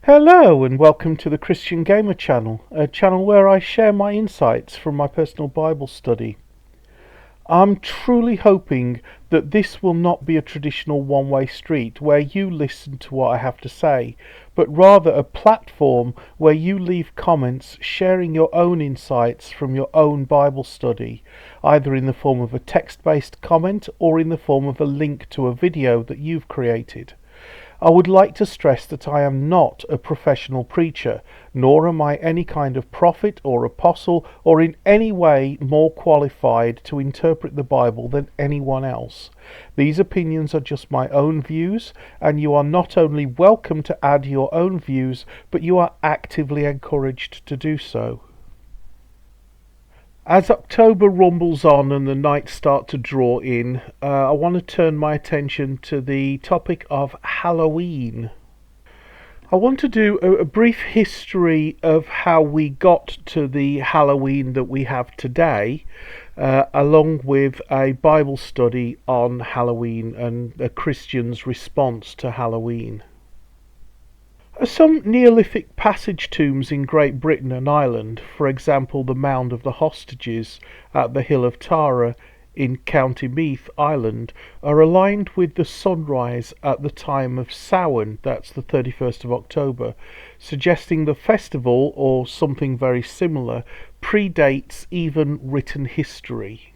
Hello and welcome to the Christian Gamer channel, a channel where I share my insights from my personal Bible study. I'm truly hoping that this will not be a traditional one-way street where you listen to what I have to say, but rather a platform where you leave comments sharing your own insights from your own Bible study, either in the form of a text-based comment or in the form of a link to a video that you've created. I would like to stress that I am not a professional preacher, nor am I any kind of prophet or apostle or in any way more qualified to interpret the Bible than anyone else. These opinions are just my own views, and you are not only welcome to add your own views, but you are actively encouraged to do so. As October rumbles on and the nights start to draw in, I want to turn my attention to the topic of Halloween. I want to do a brief history of how we got to the Halloween that we have today, along with a Bible study on Halloween and a Christian's response to Halloween. Some Neolithic passage tombs in Great Britain and Ireland, for example the Mound of the Hostages at the Hill of Tara in County Meath, Ireland, are aligned with the sunrise at the time of Samhain, that's the 31st of October, suggesting the festival, or something very similar, predates even written history.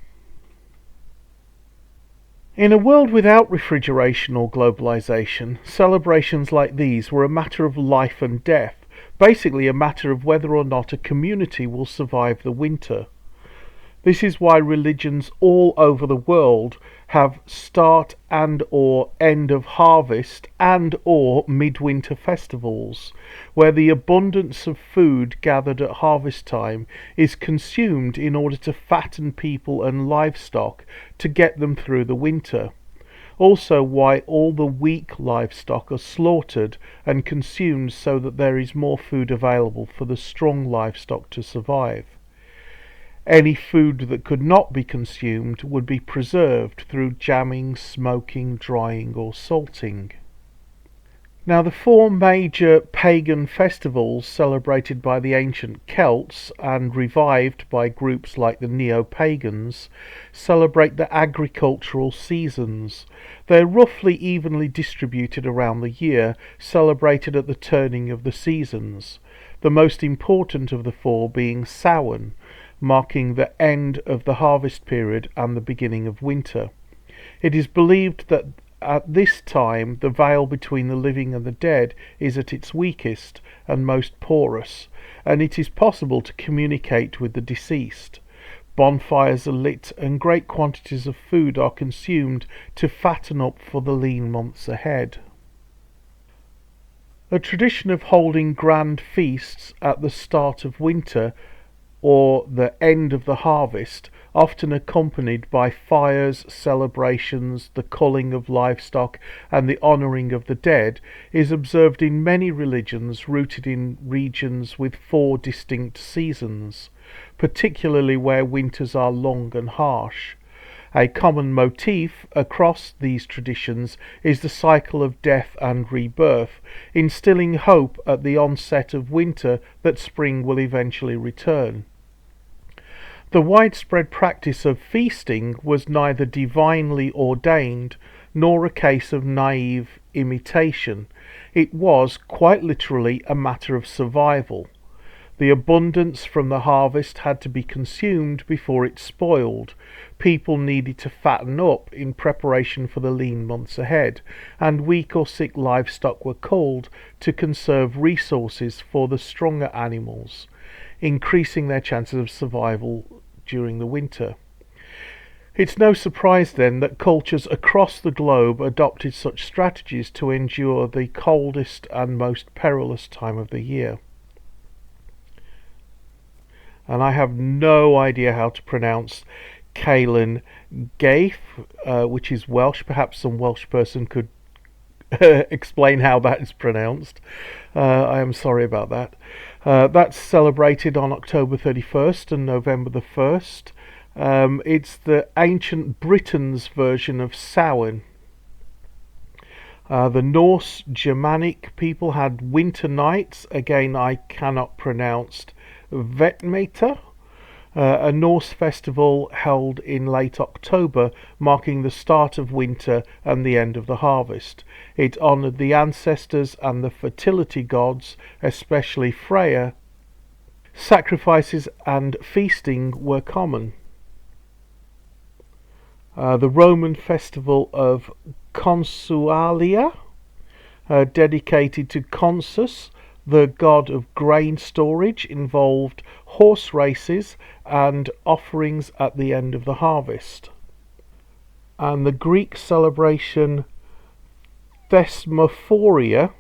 In a world without refrigeration or globalization, celebrations like these were a matter of life and death, basically a matter of whether or not a community will survive the winter. This is why religions all over the world have start and or end of harvest and or midwinter festivals, where the abundance of food gathered at harvest time is consumed in order to fatten people and livestock to get them through the winter. Also why all the weak livestock are slaughtered and consumed so that there is more food available for the strong livestock to survive. Any food that could not be consumed would be preserved through jamming, smoking, drying or salting. Now the four major pagan festivals celebrated by the ancient Celts and revived by groups like the Neo-Pagans celebrate the agricultural seasons. They're roughly evenly distributed around the year, celebrated at the turning of the seasons, the most important of the four being Samhain, marking the end of the harvest period and the beginning of winter. It is believed that at this time the veil between the living and the dead is at its weakest and most porous, and it is possible to communicate with the deceased. Bonfires are lit and great quantities of food are consumed to fatten up for the lean months ahead. A tradition of holding grand feasts at the start of winter or the end of the harvest, often accompanied by fires, celebrations, the culling of livestock and the honouring of the dead, is observed in many religions rooted in regions with four distinct seasons, particularly where winters are long and harsh. A common motif across these traditions is the cycle of death and rebirth, instilling hope at the onset of winter that spring will eventually return. The widespread practice of feasting was neither divinely ordained nor a case of naive imitation. It was, quite literally, a matter of survival. The abundance from the harvest had to be consumed before it spoiled. People needed to fatten up in preparation for the lean months ahead, and weak or sick livestock were culled to conserve resources for the stronger animals, increasing their chances of survival during the winter. It's no surprise then that cultures across the globe adopted such strategies to endure the coldest and most perilous time of the year. And I have no idea how to pronounce Caelan Gaith, which is Welsh. Perhaps some Welsh person could explain how that is pronounced. I am sorry about that. That's celebrated on October 31st and November the 1st. It's the ancient Britons version of Samhain. The Norse Germanic people had winter nights, again I cannot pronounce, Vetmeta, a Norse festival held in late October, marking the start of winter and the end of the harvest. It honoured the ancestors and the fertility gods, especially Freya. Sacrifices and feasting were common. The Roman festival of Consualia, dedicated to Consus, the god of grain storage, involved horse races and offerings at the end of the harvest. And the Greek celebration Thesmophoria,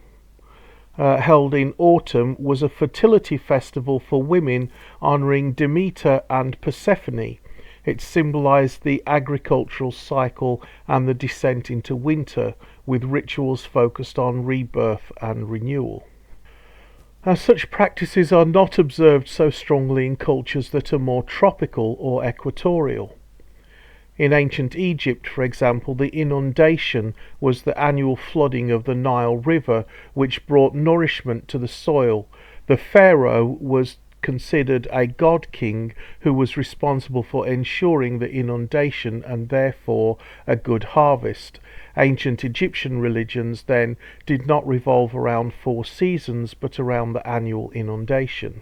held in autumn, was a fertility festival for women honouring Demeter and Persephone. It symbolized the agricultural cycle and the descent into winter, with rituals focused on rebirth and renewal. Now, such practices are not observed so strongly in cultures that are more tropical or equatorial. In ancient Egypt, for example, the inundation was the annual flooding of the Nile River, which brought nourishment to the soil. The pharaoh was considered a god king who was responsible for ensuring the inundation and therefore a good harvest. Ancient Egyptian religions then did not revolve around 4 seasons but around the annual inundation.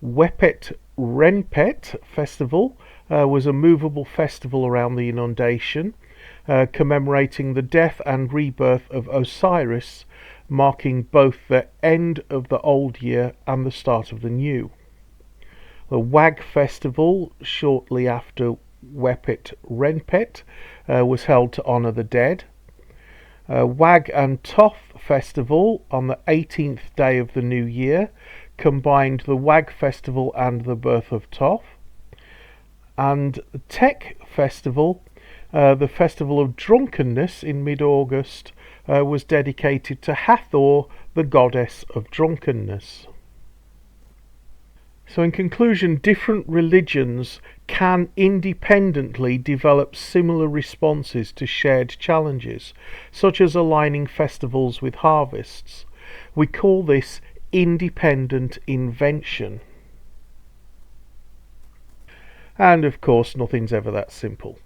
Wepet Renpet festival was a movable festival around the inundation, commemorating the death and rebirth of Osiris, marking both the end of the old year and the start of the new. The Wag festival, shortly after Wepet Renpet, was held to honour the dead. Wag and Thoth festival, on the 18th day of the new year, combined the Wag festival and the birth of Thoth. And Tek festival, the festival of drunkenness in mid-August, was dedicated to Hathor, the goddess of drunkenness. So in conclusion, different religions can independently develop similar responses to shared challenges, such as aligning festivals with harvests. We call this independent invention. And of course, nothing's ever that simple.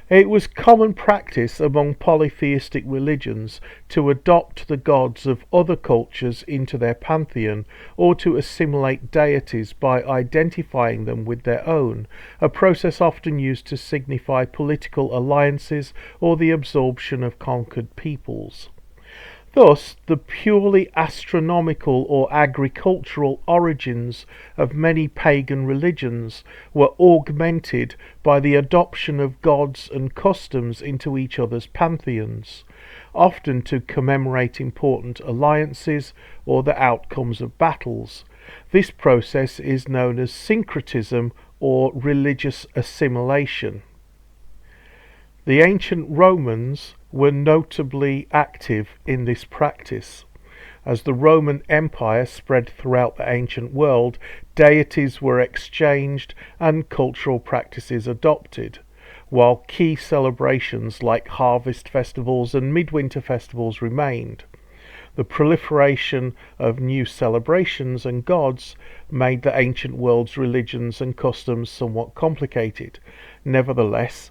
It was common practice among polytheistic religions to adopt the gods of other cultures into their pantheon, or to assimilate deities by identifying them with their own, a process often used to signify political alliances or the absorption of conquered peoples. Thus, the purely astronomical or agricultural origins of many pagan religions were augmented by the adoption of gods and customs into each other's pantheons, often to commemorate important alliances or the outcomes of battles. This process is known as syncretism or religious assimilation. The ancient Romans were notably active in this practice. As the Roman Empire spread throughout the ancient world, deities were exchanged and cultural practices adopted, while key celebrations like harvest festivals and midwinter festivals remained. The proliferation of new celebrations and gods made the ancient world's religions and customs somewhat complicated. Nevertheless,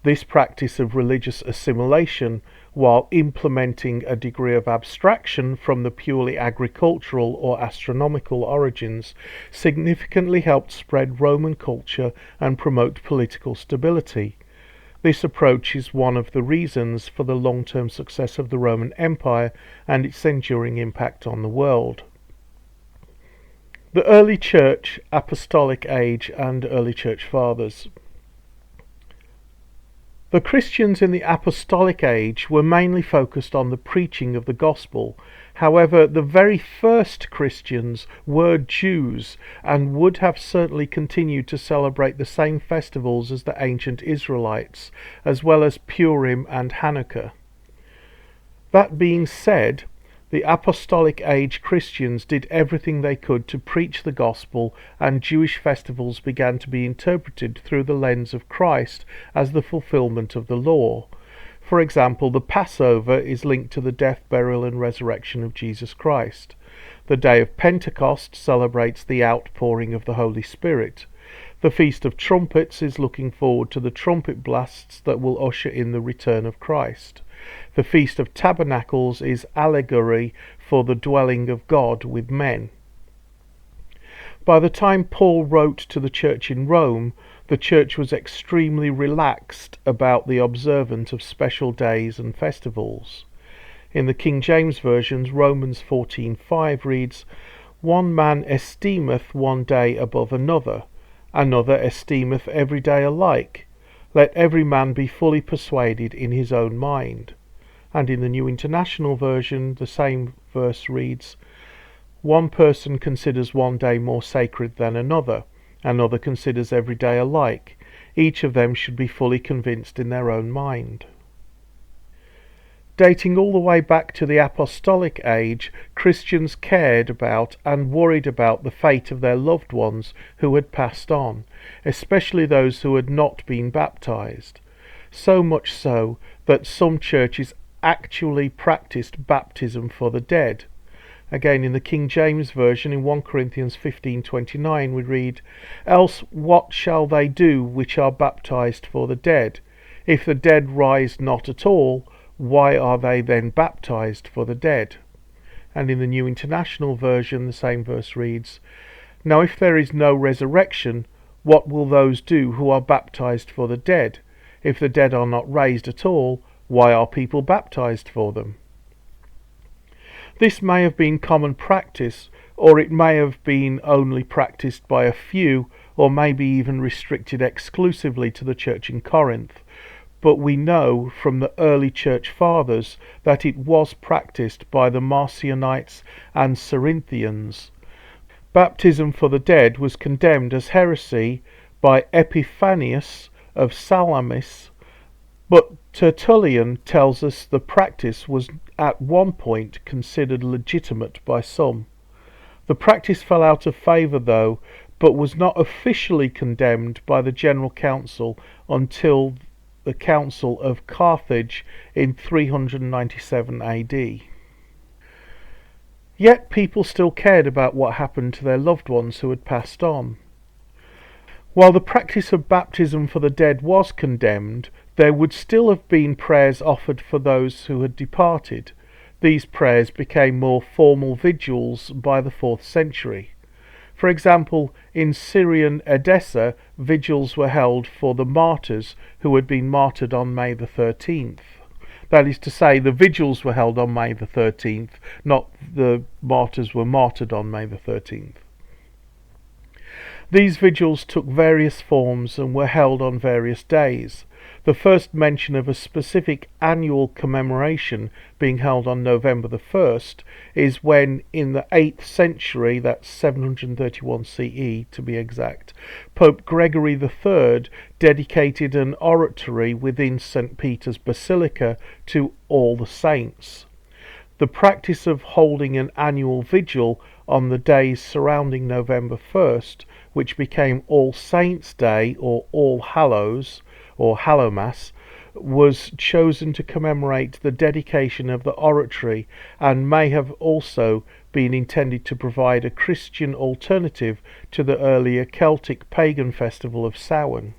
this practice of religious assimilation, while implementing a degree of abstraction from the purely agricultural or astronomical origins, significantly helped spread Roman culture and promote political stability. This approach is one of the reasons for the long-term success of the Roman Empire and its enduring impact on the world. The Early Church, Apostolic Age, and Early Church Fathers. The Christians in the Apostolic Age were mainly focused on the preaching of the gospel. However, the very first Christians were Jews and would have certainly continued to celebrate the same festivals as the ancient Israelites, as well as Purim and Hanukkah. That being said, the Apostolic Age Christians did everything they could to preach the gospel, and Jewish festivals began to be interpreted through the lens of Christ as the fulfillment of the law. For example, the Passover is linked to the death, burial and resurrection of Jesus Christ. The day of Pentecost celebrates the outpouring of the Holy Spirit. The Feast of Trumpets is looking forward to the trumpet blasts that will usher in the return of Christ. The Feast of Tabernacles is allegory for the dwelling of God with men. By the time Paul wrote to the church in Rome, the church was extremely relaxed about the observance of special days and festivals. In the King James Version, Romans 14:5 reads, "One man esteemeth one day above another, another esteemeth every day alike. Let every man be fully persuaded in his own mind." And in the New International Version, the same verse reads, "One person considers one day more sacred than another, another considers every day alike. Each of them should be fully convinced in their own mind." Dating all the way back to the Apostolic Age, Christians cared about and worried about the fate of their loved ones who had passed on, especially those who had not been baptized. So much so that some churches actually practiced baptism for the dead. Again, in the King James Version, in 1 Corinthians 15:29, we read, "Else what shall they do which are baptized for the dead? If the dead rise not at all, why are they then baptized for the dead?" And in the New International Version, the same verse reads, "Now if there is no resurrection, what will those do who are baptized for the dead? If the dead are not raised at all, why are people baptized for them?" This may have been common practice, or it may have been only practiced by a few, or maybe even restricted exclusively to the church in Corinth. But we know from the early church fathers that it was practiced by the Marcionites and Cerinthians. Baptism for the dead was condemned as heresy by Epiphanius of Salamis, but Tertullian tells us the practice was at one point considered legitimate by some. The practice fell out of favour though, but was not officially condemned by the General Council until the Council of Carthage in 397 AD. Yet people still cared about what happened to their loved ones who had passed on. While the practice of baptism for the dead was condemned, there would still have been prayers offered for those who had departed. These prayers became more formal vigils by the 4th century. For example, in Syrian Edessa, vigils were held for the martyrs who had been martyred on May the 13th. That is to say, the vigils were held on May the 13th, not the martyrs were martyred on May the 13th. These vigils took various forms and were held on various days. The first mention of a specific annual commemoration being held on November the 1st is when, in the 8th century, that's 731 CE to be exact, Pope Gregory III dedicated an oratory within St. Peter's Basilica to all the saints. The practice of holding an annual vigil on the days surrounding November 1st, which became All Saints' Day or All Hallows, or Hallowmass, was chosen to commemorate the dedication of the oratory and may have also been intended to provide a Christian alternative to the earlier Celtic pagan festival of Samhain.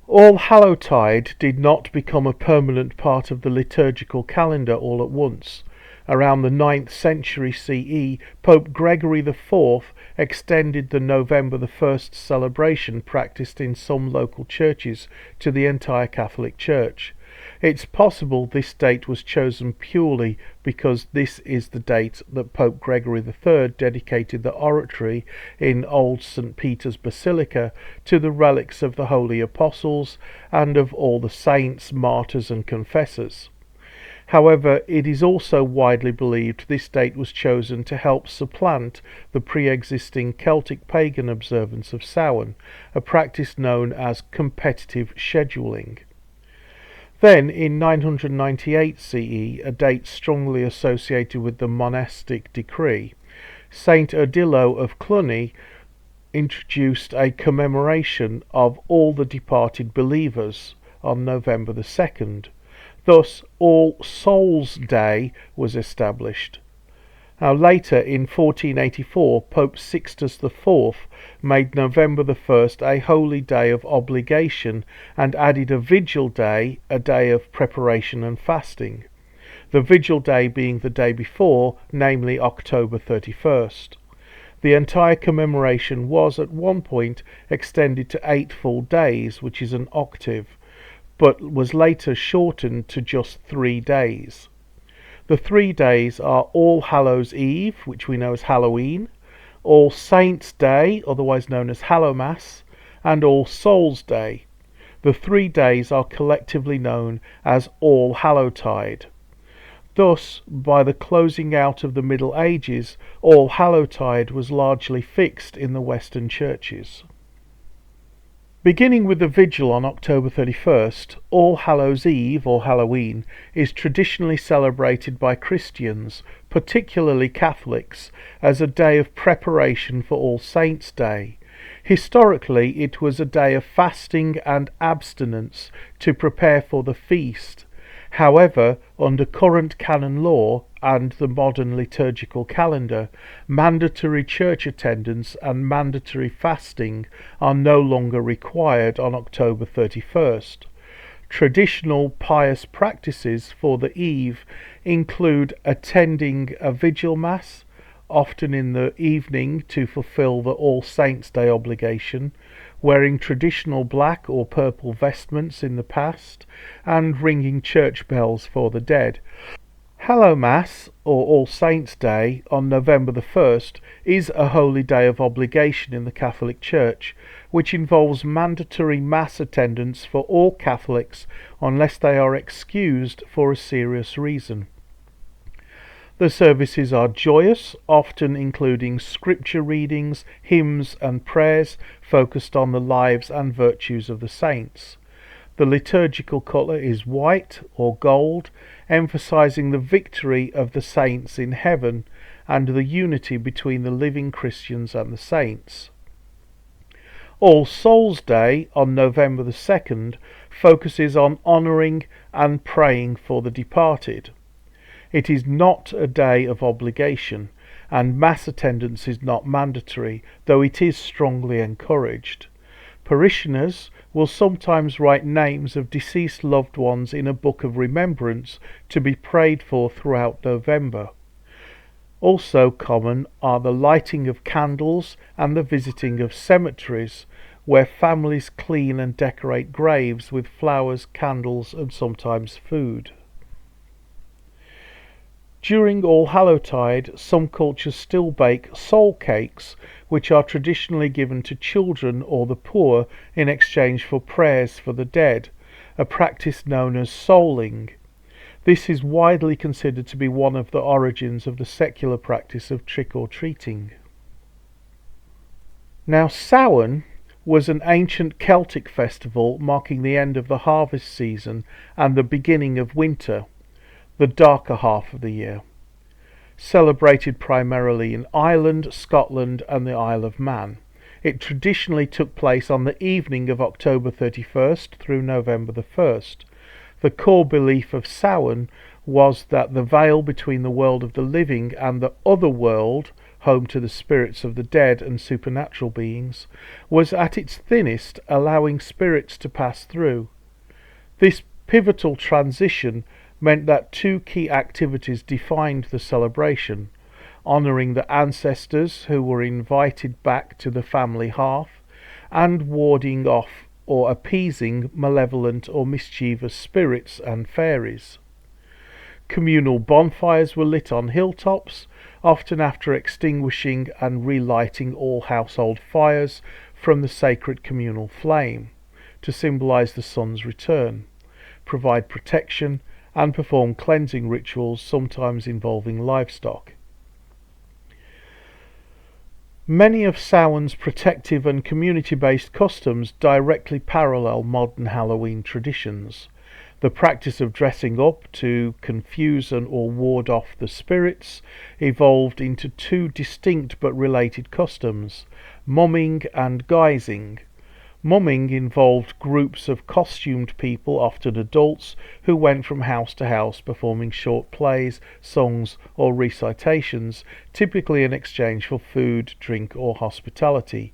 All Hallowtide did not become a permanent part of the liturgical calendar all at once. Around the 9th century CE, Pope Gregory IV extended the November the 1st celebration practiced in some local churches to the entire Catholic Church. It's possible this date was chosen purely because this is the date that Pope Gregory III dedicated the oratory in Old St. Peter's Basilica to the relics of the Holy Apostles and of all the saints, martyrs and confessors. However, it is also widely believed this date was chosen to help supplant the pre-existing Celtic pagan observance of Samhain, a practice known as competitive scheduling. Then, in 998 CE, a date strongly associated with the monastic decree, Saint Odilo of Cluny introduced a commemoration of all the departed believers, on November the 2nd. Thus, All Souls' Day was established. Now later, in 1484, Pope Sixtus IV made November the 1st a holy day of obligation and added a vigil day, a day of preparation and fasting. The vigil day being the day before, namely October 31st. The entire commemoration was at one point extended to 8 full days, which is an octave, but was later shortened to just 3 days. The 3 days are All Hallows Eve, which we know as Halloween, All Saints' Day, otherwise known as Hallowmas, and All Souls' Day. The 3 days are collectively known as All Hallowtide. Thus, by the closing out of the Middle Ages, All Hallowtide was largely fixed in the Western churches. Beginning with the vigil on October 31st, All Hallows Eve, or Halloween, is traditionally celebrated by Christians, particularly Catholics, as a day of preparation for All Saints' Day. Historically, it was a day of fasting and abstinence to prepare for the feast. However, under current canon law and the modern liturgical calendar, mandatory church attendance and mandatory fasting are no longer required on October 31st. Traditional pious practices for the eve include attending a vigil mass, often in the evening to fulfill the All Saints' Day obligation, wearing traditional black or purple vestments in the past, and ringing church bells for the dead. Hallowmas, or All Saints' Day, on November the 1st, is a holy day of obligation in the Catholic Church, which involves mandatory Mass attendance for all Catholics unless they are excused for a serious reason. The services are joyous, often including scripture readings, hymns and prayers focused on the lives and virtues of the saints. The liturgical colour is white or gold, emphasising the victory of the saints in heaven and the unity between the living Christians and the saints. All Souls' Day on November the 2nd focuses on honouring and praying for the departed. It is not a day of obligation, and Mass attendance is not mandatory, though it is strongly encouraged. Parishioners will sometimes write names of deceased loved ones in a book of remembrance to be prayed for throughout November. Also common are the lighting of candles and the visiting of cemeteries, where families clean and decorate graves with flowers, candles and sometimes food. During All Hallowtide, some cultures still bake soul cakes, which are traditionally given to children or the poor in exchange for prayers for the dead, a practice known as souling. This is widely considered to be one of the origins of the secular practice of trick-or-treating. Now, Samhain was an ancient Celtic festival marking the end of the harvest season and the beginning of winter, the darker half of the year, celebrated primarily in Ireland, Scotland and the Isle of Man. It traditionally took place on the evening of October 31st through November the 1st. The core belief of Samhain was that the veil between the world of the living and the other world, home to the spirits of the dead and supernatural beings, was at its thinnest, allowing spirits to pass through. This pivotal transition meant that 2 key activities defined the celebration: honouring the ancestors who were invited back to the family hearth, and warding off or appeasing malevolent or mischievous spirits and fairies. Communal bonfires were lit on hilltops, often after extinguishing and relighting all household fires from the sacred communal flame, to symbolise the sun's return, provide protection, and perform cleansing rituals, sometimes involving livestock. Many of Samhain's protective and community-based customs directly parallel modern Halloween traditions. The practice of dressing up to confuse and or ward off the spirits evolved into 2 distinct but related customs: mumming and guising. Mumming involved groups of costumed people, often adults, who went from house to house performing short plays, songs, or recitations, typically in exchange for food, drink, or hospitality.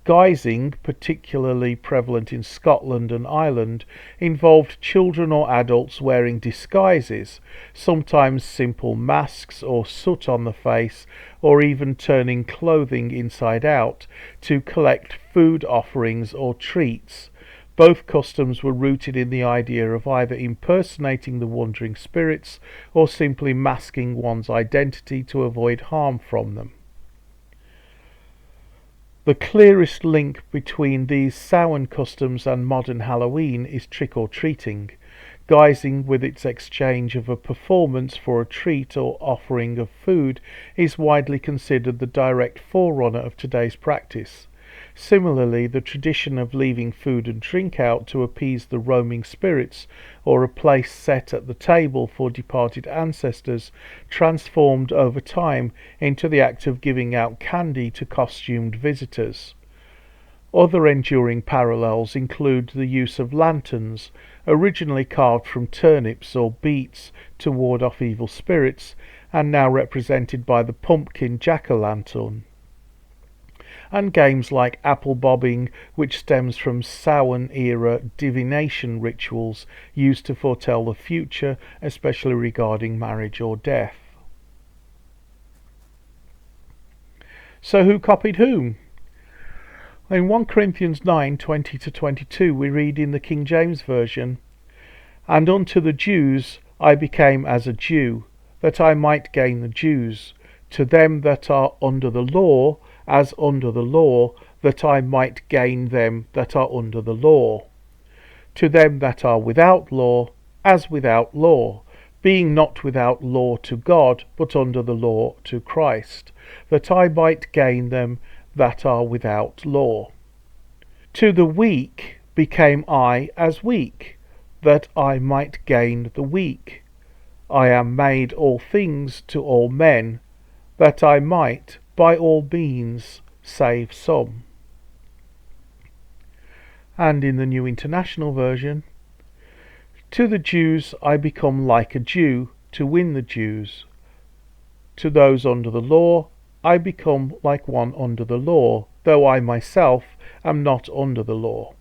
Guising, particularly prevalent in Scotland and Ireland, involved children or adults wearing disguises, sometimes simple masks or soot on the face, or even turning clothing inside out to collect food offerings or treats. Both customs were rooted in the idea of either impersonating the wandering spirits or simply masking one's identity to avoid harm from them. The clearest link between these Samhain customs and modern Halloween is trick-or-treating. Guising, with its exchange of a performance for a treat or offering of food, is widely considered the direct forerunner of today's practice. Similarly, the tradition of leaving food and drink out to appease the roaming spirits, or a place set at the table for departed ancestors, transformed over time into the act of giving out candy to costumed visitors. Other enduring parallels include the use of lanterns, originally carved from turnips or beets to ward off evil spirits, and now represented by the pumpkin jack-o'-lantern, and games like apple bobbing, which stems from Samhain-era divination rituals used to foretell the future, especially regarding marriage or death. So who copied whom? In 1 Corinthians 9:20-22 we read in the King James Version, "And unto the Jews I became as a Jew, that I might gain the Jews. To them that are under the law, as under the law, that I might gain them that are under the law. To them that are without law, as without law, being not without law to God, but under the law to Christ, that I might gain them that are without law. To the weak became I as weak, that I might gain the weak. I am made all things to all men, that I might by all means save some." And in the New International Version, "To the Jews I become like a Jew, to win the Jews. To those under the law I become like one under the law, though I myself am not under the law,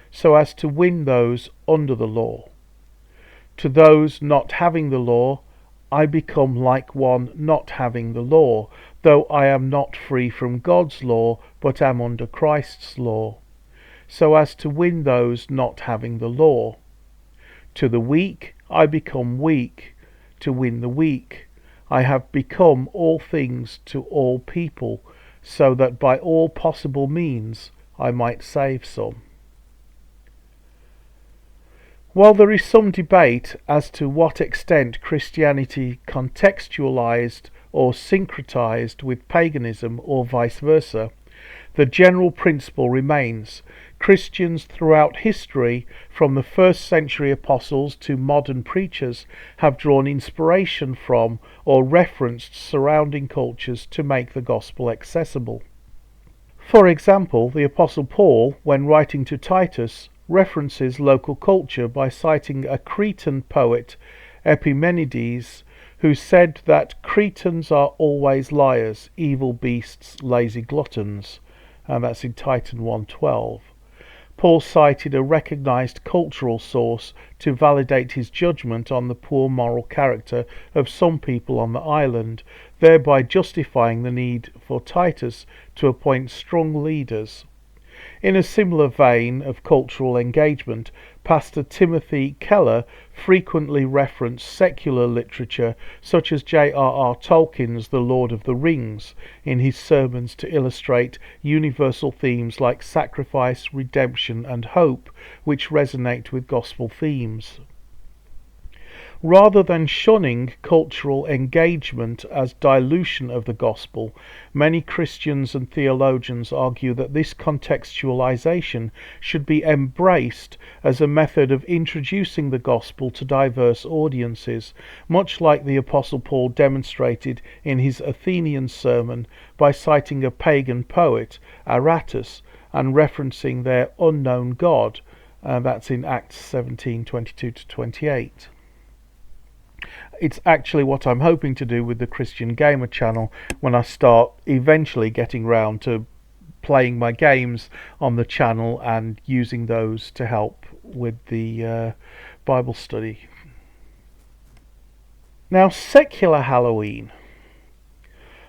so as to win those under the law. To those not having the law I become like one not having the law, though I am not free from God's law, but am under Christ's law, so as to win those not having the law. To the weak I become weak, to win the weak. I have become all things to all people, so that by all possible means I might save some." While there is some debate as to what extent Christianity contextualized or syncretized with paganism or vice versa, the general principle remains. Christians throughout history, from the first century apostles to modern preachers, have drawn inspiration from or referenced surrounding cultures to make the gospel accessible. For example, the Apostle Paul, when writing to Titus, references local culture by citing a Cretan poet, Epimenides, who said that Cretans are always liars, evil beasts, lazy gluttons, and that's in Titan 1:12. Paul cited a recognized cultural source to validate his judgment on the poor moral character of some people on the island, thereby justifying the need for Titus to appoint strong leaders. In a similar vein of cultural engagement, Pastor Timothy Keller frequently referenced secular literature such as J.R.R. Tolkien's The Lord of the Rings in his sermons to illustrate universal themes like sacrifice, redemption, and hope, which resonate with gospel themes. Rather than shunning cultural engagement as dilution of the gospel, many Christians and theologians argue that this contextualization should be embraced as a method of introducing the gospel to diverse audiences, much like the Apostle Paul demonstrated in his Athenian sermon by citing a pagan poet, Aratus, and referencing their unknown god. That's in Acts 17:22-28. It's actually what I'm hoping to do with the Christian Gamer channel when I start eventually getting round to playing my games on the channel and using those to help with the Bible study. Now, secular Halloween.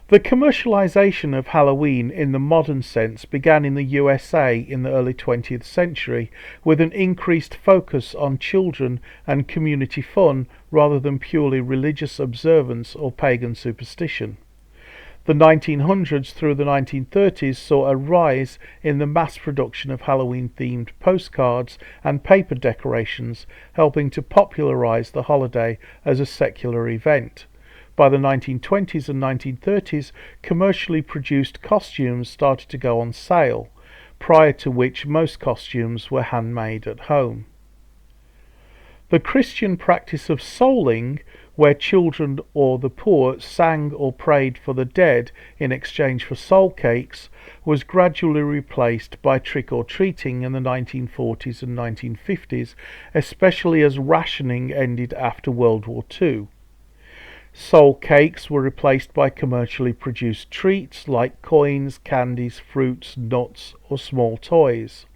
The commercialization of Halloween in the modern sense began in the USA in the early 20th century with an increased focus on children and community fun rather than purely religious observance or pagan superstition. The 1900s through the 1930s saw a rise in the mass production of Halloween-themed postcards and paper decorations, helping to popularize the holiday as a secular event. By the 1920s and 1930s, commercially produced costumes started to go on sale, prior to which most costumes were handmade at home. The Christian practice of souling, where children or the poor sang or prayed for the dead in exchange for soul cakes, was gradually replaced by trick-or-treating in the 1940s and 1950s, especially as rationing ended after World War II. Soul cakes were replaced by commercially produced treats like coins, candies, fruits, nuts, or small toys.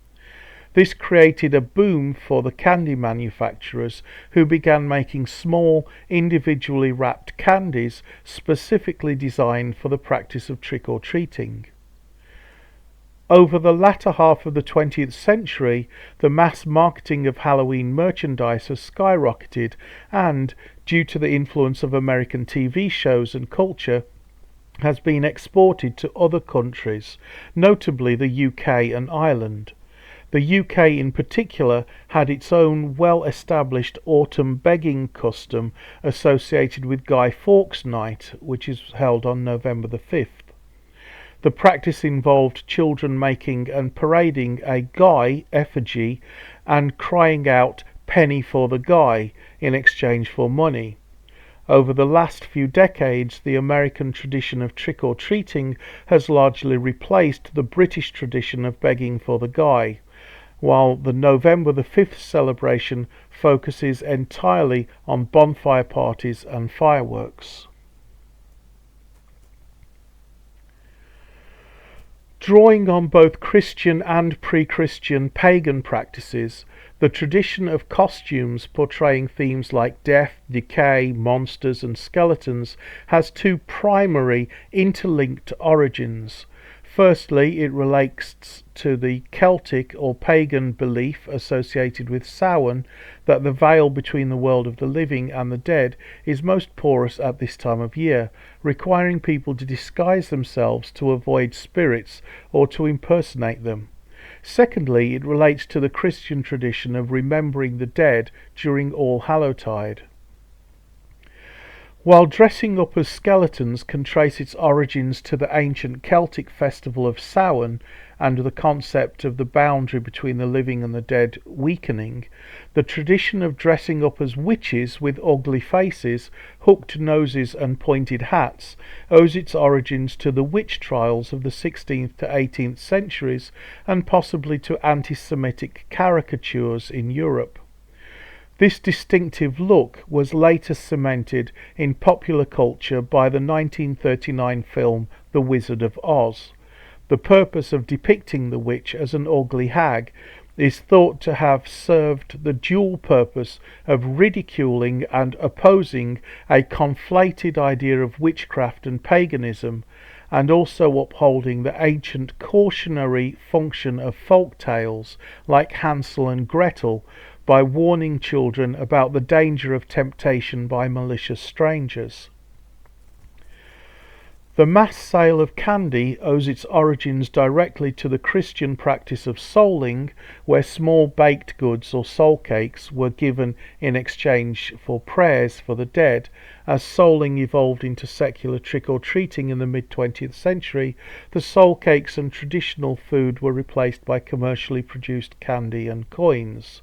This created a boom for the candy manufacturers, who began making small, individually wrapped candies specifically designed for the practice of trick-or-treating. Over the latter half of the 20th century, the mass marketing of Halloween merchandise has skyrocketed and, due to the influence of American TV shows and culture, has been exported to other countries, notably the UK and Ireland. The UK in particular had its own well-established autumn begging custom associated with Guy Fawkes Night, which is held on November the 5th. The practice involved children making and parading a Guy effigy and crying out "penny for the Guy" in exchange for money. Over the last few decades, the American tradition of trick-or-treating has largely replaced the British tradition of begging for the Guy, while the November the 5th celebration focuses entirely on bonfire parties and fireworks. Drawing on both Christian and pre-Christian pagan practices, the tradition of costumes portraying themes like death, decay, monsters and skeletons has two primary interlinked origins. Firstly, it relates to the Celtic or pagan belief associated with Samhain that the veil between the world of the living and the dead is most porous at this time of year, requiring people to disguise themselves to avoid spirits or to impersonate them. Secondly, it relates to the Christian tradition of remembering the dead during All Hallowtide. While dressing up as skeletons can trace its origins to the ancient Celtic festival of Samhain and the concept of the boundary between the living and the dead weakening, the tradition of dressing up as witches with ugly faces, hooked noses and pointed hats owes its origins to the witch trials of the 16th to 18th centuries and possibly to anti-Semitic caricatures in Europe. This distinctive look was later cemented in popular culture by the 1939 film The Wizard of Oz. The purpose of depicting the witch as an ugly hag is thought to have served the dual purpose of ridiculing and opposing a conflated idea of witchcraft and paganism, and also upholding the ancient cautionary function of folk tales like Hansel and Gretel, by warning children about the danger of temptation by malicious strangers. The mass sale of candy owes its origins directly to the Christian practice of souling, where small baked goods or soul cakes were given in exchange for prayers for the dead. As souling evolved into secular trick-or-treating in the mid-20th century, the soul cakes and traditional food were replaced by commercially produced candy and coins.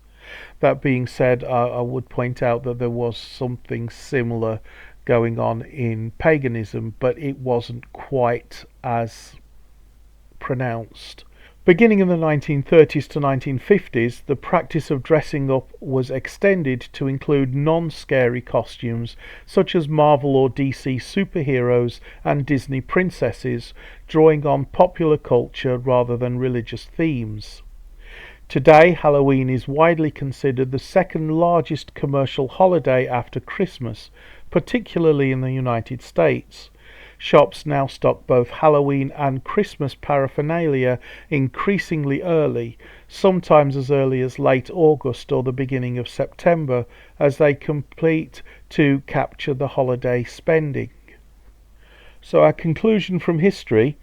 That being said, I would point out that there was something similar going on in paganism, but it wasn't quite as pronounced. Beginning in the 1930s to 1950s, the practice of dressing up was extended to include non-scary costumes such as Marvel or DC superheroes and Disney princesses, drawing on popular culture rather than religious themes. Today, Halloween is widely considered the second largest commercial holiday after Christmas, particularly in the United States. Shops now stock both Halloween and Christmas paraphernalia increasingly early, sometimes as early as late August or the beginning of September, as they compete to capture the holiday spending. So our conclusion from history: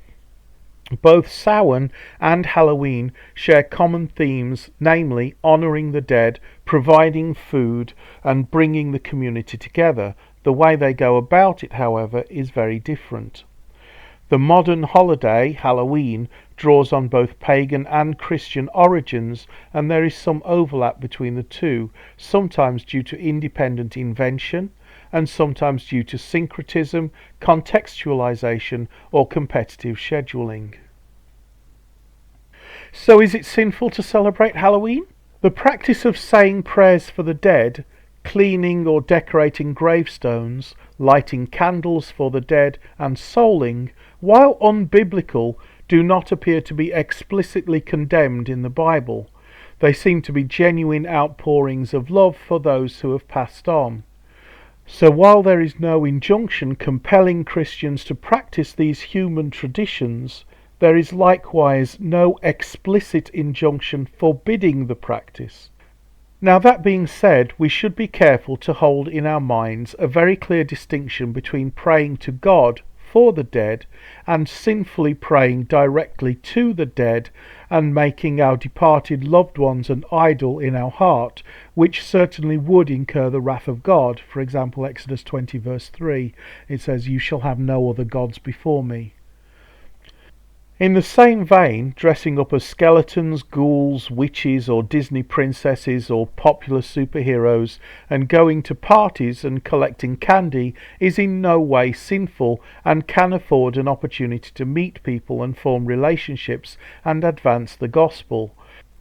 both Samhain and Halloween share common themes, namely honouring the dead, providing food, and bringing the community together. The way they go about it, however, is very different. The modern holiday, Halloween, draws on both pagan and Christian origins, and there is some overlap between the two, sometimes due to independent invention, and sometimes due to syncretism, contextualization, or competitive scheduling. So is it sinful to celebrate Halloween? The practice of saying prayers for the dead, cleaning or decorating gravestones, lighting candles for the dead, and souling, while unbiblical, do not appear to be explicitly condemned in the Bible. They seem to be genuine outpourings of love for those who have passed on. So while there is no injunction compelling Christians to practice these human traditions, there is likewise no explicit injunction forbidding the practice. Now, that being said, we should be careful to hold in our minds a very clear distinction between praying to God for the dead and sinfully praying directly to the dead and making our departed loved ones an idol in our heart, which certainly would incur the wrath of God. For example, Exodus 20 verse 3, it says, "You shall have no other gods before me." In the same vein, dressing up as skeletons, ghouls, witches, or Disney princesses or popular superheroes and going to parties and collecting candy is in no way sinful and can afford an opportunity to meet people and form relationships and advance the gospel.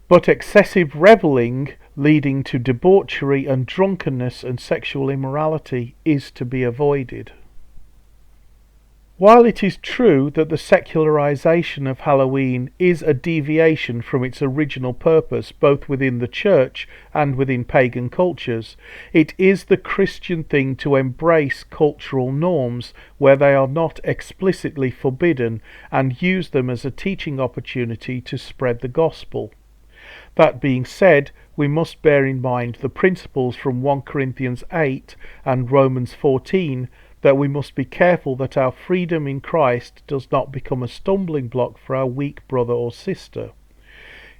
But excessive revelling leading to debauchery and drunkenness and sexual immorality is to be avoided. While it is true that the secularization of Halloween is a deviation from its original purpose both within the church and within pagan cultures, it is the Christian thing to embrace cultural norms where they are not explicitly forbidden and use them as a teaching opportunity to spread the gospel. That being said, we must bear in mind the principles from 1 Corinthians 8 and Romans 14 that we must be careful that our freedom in Christ does not become a stumbling block for our weak brother or sister.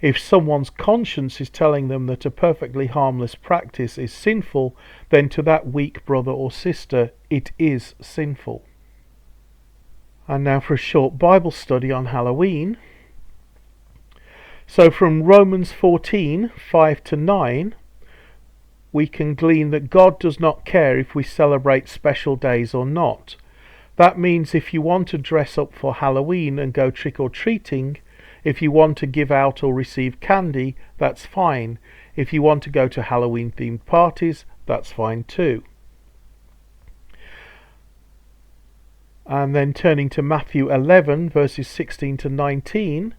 If someone's conscience is telling them that a perfectly harmless practice is sinful, then to that weak brother or sister it is sinful. And now for a short Bible study on Halloween. So from Romans 14, 5 to 9, we can glean that God does not care if we celebrate special days or not. That means if you want to dress up for Halloween and go trick-or-treating, if you want to give out or receive candy, that's fine. If you want to go to Halloween-themed parties, that's fine too. And then turning to Matthew 11, verses 16 to 19,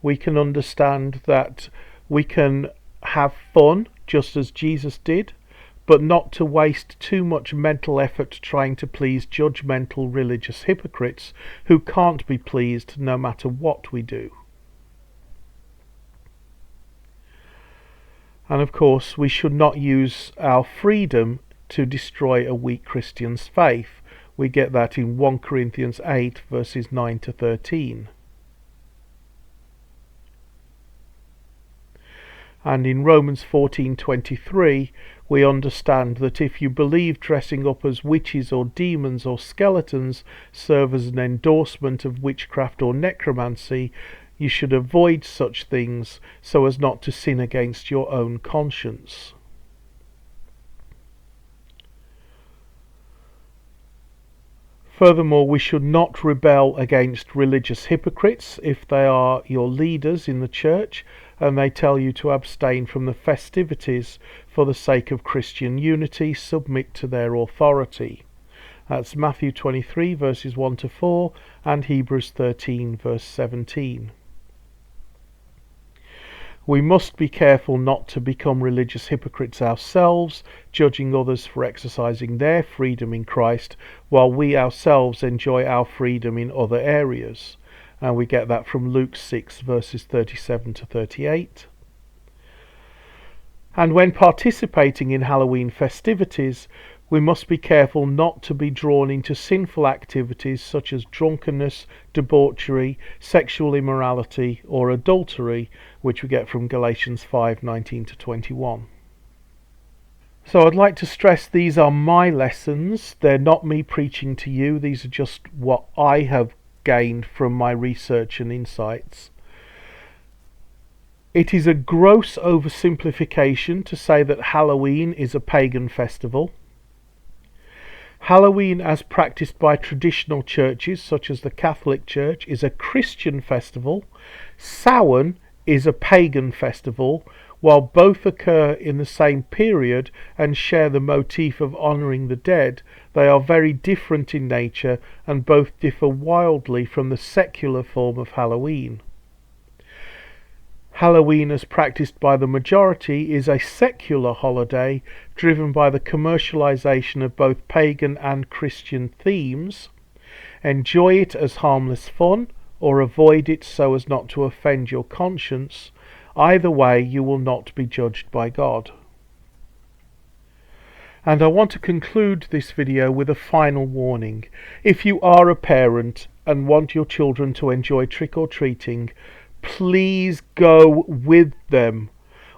we can understand that we can have fun just as Jesus did, but not to waste too much mental effort trying to please judgmental religious hypocrites who can't be pleased no matter what we do. And of course, we should not use our freedom to destroy a weak Christian's faith. We get that in 1 Corinthians 8 verses 9 to 13. And in Romans 14:23, we understand that if you believe dressing up as witches or demons or skeletons serve as an endorsement of witchcraft or necromancy, you should avoid such things so as not to sin against your own conscience. Furthermore, we should not rebel against religious hypocrites if they are your leaders in the church and they tell you to abstain from the festivities for the sake of Christian unity. Submit to their authority. That's Matthew 23 verses 1 to 4 and Hebrews 13 verse 17. We must be careful not to become religious hypocrites ourselves, judging others for exercising their freedom in Christ while we ourselves enjoy our freedom in other areas. And we get that from Luke 6 verses 37 to 38. And when participating in Halloween festivities, we must be careful not to be drawn into sinful activities such as drunkenness, debauchery, sexual immorality, or adultery, which we get from Galatians 5:19 to 21. So I'd like to stress these are my lessons. They're not me preaching to you. These are just what I have gained from my research and insights. It is a gross oversimplification to say that Halloween is a pagan festival. Halloween, as practiced by traditional churches such as the Catholic Church, is a Christian festival. Samhain is a pagan festival. While both occur in the same period and share the motif of honouring the dead, they are very different in nature and both differ wildly from the secular form of Halloween. Halloween, as practiced by the majority, is a secular holiday driven by the commercialization of both pagan and Christian themes. Enjoy it as harmless fun, or avoid it so as not to offend your conscience. Either way, you will not be judged by God. And I want to conclude this video with a final warning. If you are a parent and want your children to enjoy trick-or-treating, please go with them.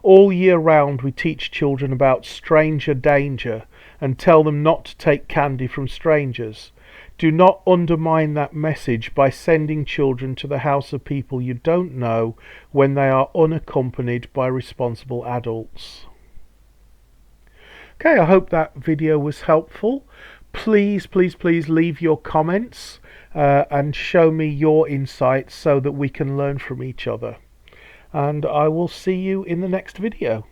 All year round we teach children about stranger danger and tell them not to take candy from strangers. Do not undermine that message by sending children to the house of people you don't know when they are unaccompanied by responsible adults. Okay, I hope that video was helpful. Please leave your comments and show me your insights so that we can learn from each other. And I will see you in the next video.